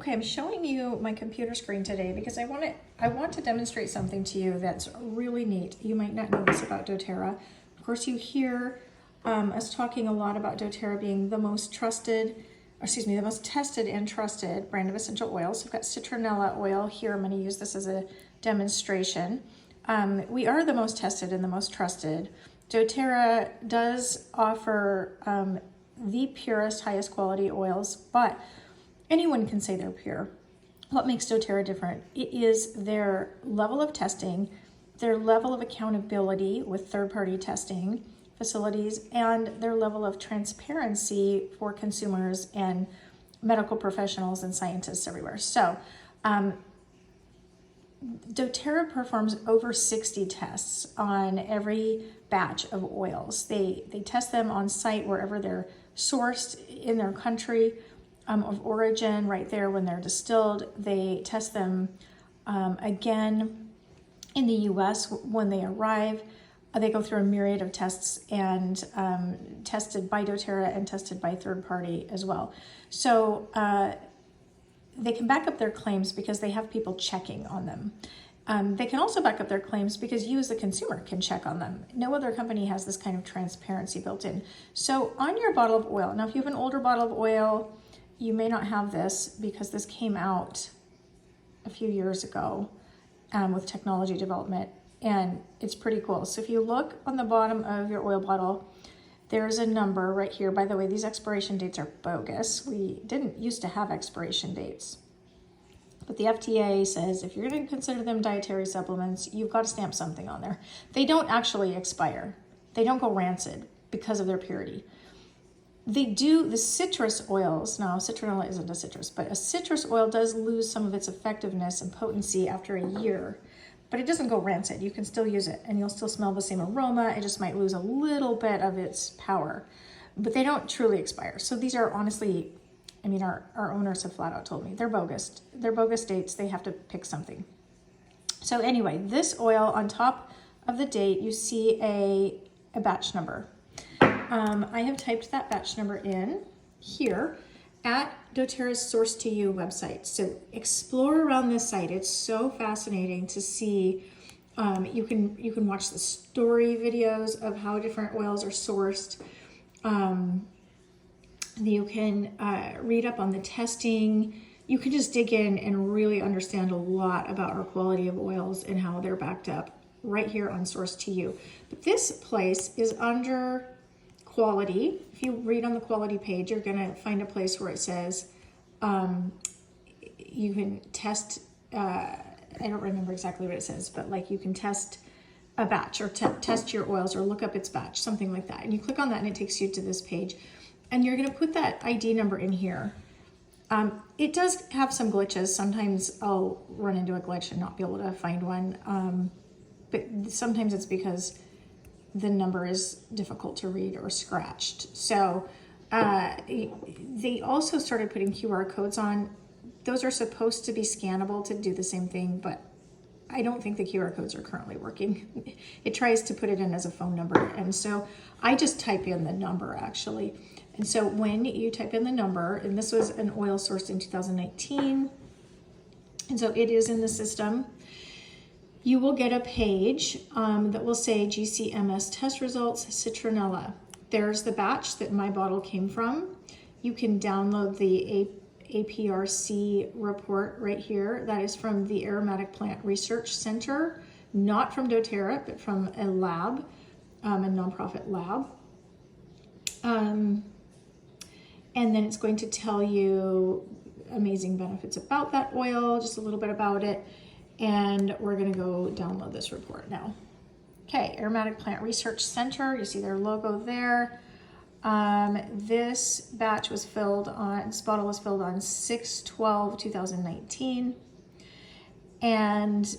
Okay, I'm showing you my computer screen today because I want to demonstrate something to you that's really neat. You might not know this about doTERRA. Of course, you hear us talking a lot about doTERRA being the most trusted, the most tested and trusted brand of essential oils. We've got citronella oil here. I'm going to use this as a demonstration. We are the most tested and the most trusted. doTERRA does offer the purest, highest quality oils, but anyone can say they're pure. What makes doTERRA different? It is their level of testing, their level of accountability with third-party testing facilities, and their level of transparency for consumers and medical professionals and scientists everywhere. So doTERRA performs over 60 tests on every batch of oils. They test them on site wherever they're sourced in their country of origin, right there when they're distilled. They test them again in the US when they arrive. They go through a myriad of tests and tested by doTERRA and tested by third party as well. So they can back up their claims because they have people checking on them. They can also back up their claims because you as the consumer can check on them. No other company has this kind of transparency built in. So on your bottle of oil, now if you have an older bottle of oil, you may not have this because this came out a few years ago with technology development, and it's pretty cool. So if you look on the bottom of your oil bottle, there's a number right here. By the way, these expiration dates are bogus. We didn't used to have expiration dates. But the FDA says if you're going to consider them dietary supplements, you've got to stamp something on there. They don't actually expire. They don't go rancid because of their purity. They do, the citrus oils, now citronella isn't a citrus, but a citrus oil does lose some of its effectiveness and potency after a year, but it doesn't go rancid. You can still use it and you'll still smell the same aroma. It just might lose a little bit of its power, but they don't truly expire. So these are honestly, I mean, our owners have flat out told me they're bogus. They're bogus dates. They have to pick something. So anyway, this oil on top of the date, you see a batch number. I have typed that batch number in here at doTERRA's Source to You website. So explore around this site. It's so fascinating to see. You can watch the story videos of how different oils are sourced. You can read up on the testing. You can just dig in and really understand a lot about our quality of oils and how they're backed up right here on Source to You. But this place is under quality. If you read on the quality page, you're going to find a place where it says you can test, I don't remember exactly what it says, but like you can test a batch or test your oils or look up its batch, something like that. And you click on that and it takes you to this page. And you're going to put that ID number in here. It does have some glitches. Sometimes I'll run into a glitch and not be able to find one. But sometimes it's because the number is difficult to read or scratched. So they also started putting QR codes on. Those are supposed to be scannable to do the same thing, but I don't think the QR codes are currently working. It tries to put it in as a phone number. And so I just type in the number actually. And so when you type in the number, and this was an oil sourced in 2019, and so it is in the system, you will get a page that will say GCMS test results, citronella. There's the batch that my bottle came from. You can download the APRC report right here. That is from the Aromatic Plant Research Center, not from doTERRA, but from a lab, a nonprofit lab. And then it's going to tell you amazing benefits about that oil, just a little bit about it. And we're going to go download this report now. Okay, Aromatic Plant Research Center. You see their logo there. This batch was filled on, this bottle was filled on 6/12/2019. And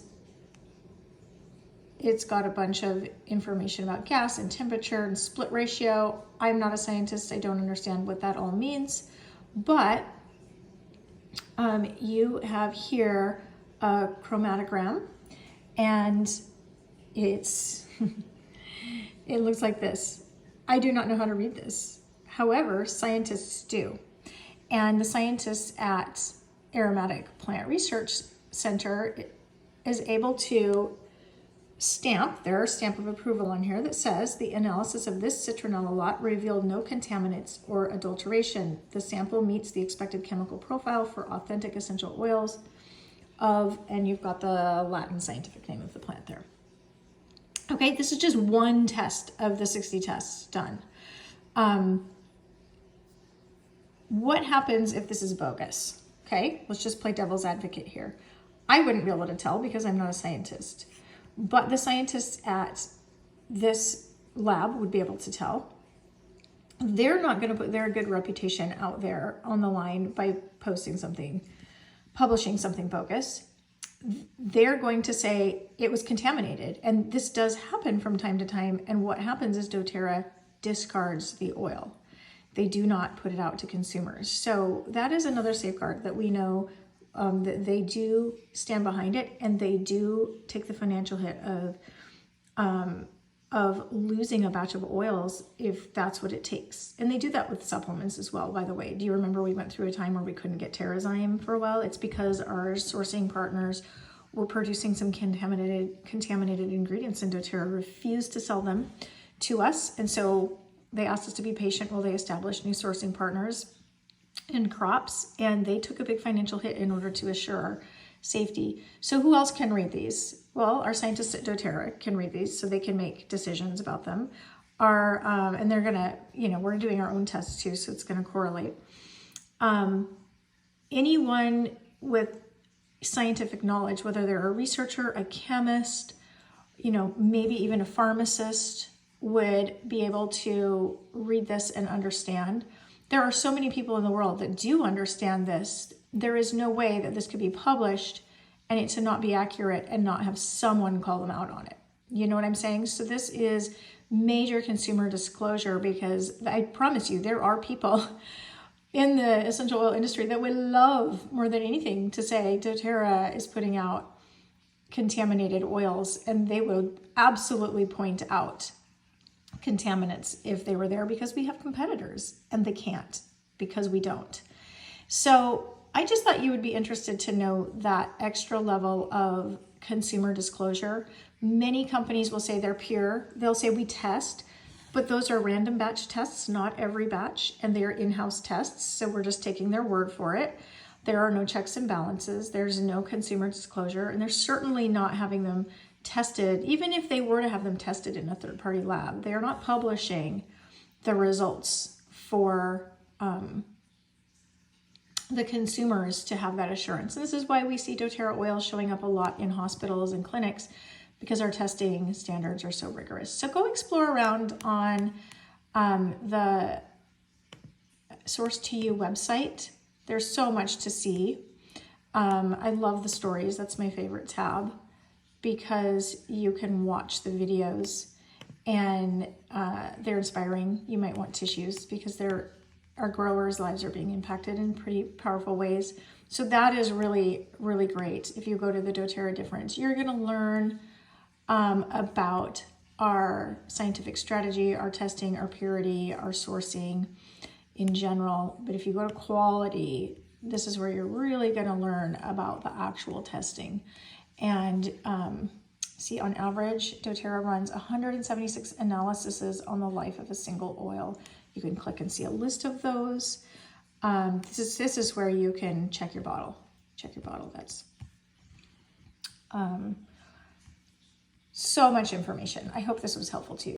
it's got a bunch of information about gas and temperature and split ratio. I'm not a scientist. I don't understand what that all means. But you have here a chromatogram, and it's it looks like this. I do not know how to read this. However, scientists do. And the scientists at Aromatic Plant Research Center is able to stamp their stamp of approval on here that says the analysis of this citronella lot revealed no contaminants or adulteration. The sample meets the expected chemical profile for authentic essential oils of, and you've got the Latin scientific name of the plant there. Okay, this is just one test of the 60 tests done. What happens if this is bogus? Okay, let's just play devil's advocate here. I wouldn't be able to tell because I'm not a scientist, but the scientists at this lab would be able to tell. They're not going to put their good reputation out there on the line by posting something, publishing something bogus. They're going to say it was contaminated, and this does happen from time to time. And what happens is dōTERRA discards the oil. They do not put it out to consumers. So that is another safeguard that we know, that they do stand behind it, and they do take the financial hit of losing a batch of oils if that's what it takes. And they do that with supplements as well, by the way. Do you remember we went through a time where we couldn't get TerraZyme for a while? It's because our sourcing partners were producing some contaminated ingredients, and dōTERRA refused to sell them to us. And so they asked us to be patient while they established new sourcing partners in crops, and they took a big financial hit in order to assure our safety. So who else can read these? Well, our scientists at dōTERRA can read these so they can make decisions about them. And they're gonna, we're doing our own tests too, so it's gonna correlate. Anyone with scientific knowledge, whether they're a researcher, a chemist, maybe even a pharmacist, would be able to read this and understand. There are so many people in the world that do understand this. There is no way that this could be published and it to not be accurate and not have someone call them out on it. You know what I'm saying? So this is major consumer disclosure, because I promise you, there are people in the essential oil industry that would love more than anything to say dōTERRA is putting out contaminated oils, and they would absolutely point out contaminants if they were there, because we have competitors and they can't because we don't. So I just thought you would be interested to know that extra level of consumer disclosure. Many companies will say they're pure. They'll say we test, but those are random batch tests, not every batch, and they are in-house tests. So we're just taking their word for it. There are no checks and balances. There's no consumer disclosure, and they're certainly not having them tested. Even if they were to have them tested in a third-party lab, they're not publishing the results for the consumers to have that assurance. And this is why we see dōTERRA oil showing up a lot in hospitals and clinics, because our testing standards are so rigorous. So go explore around on the Source to You website. There's so much to see. I love the stories. That's my favorite tab, because you can watch the videos and they're inspiring. You might want tissues because our growers' lives are being impacted in pretty powerful ways. So that is really, really great. If you go to the dōTERRA difference, you're gonna learn about our scientific strategy, our testing, our purity, our sourcing in general. But if you go to quality, this is where you're really gonna learn about the actual testing. And see, on average, dōTERRA runs 176 analyses on the life of a single oil. You can click and see a list of those. This is where you can check your bottle. Check your bottle. That's so much information. I hope this was helpful to you.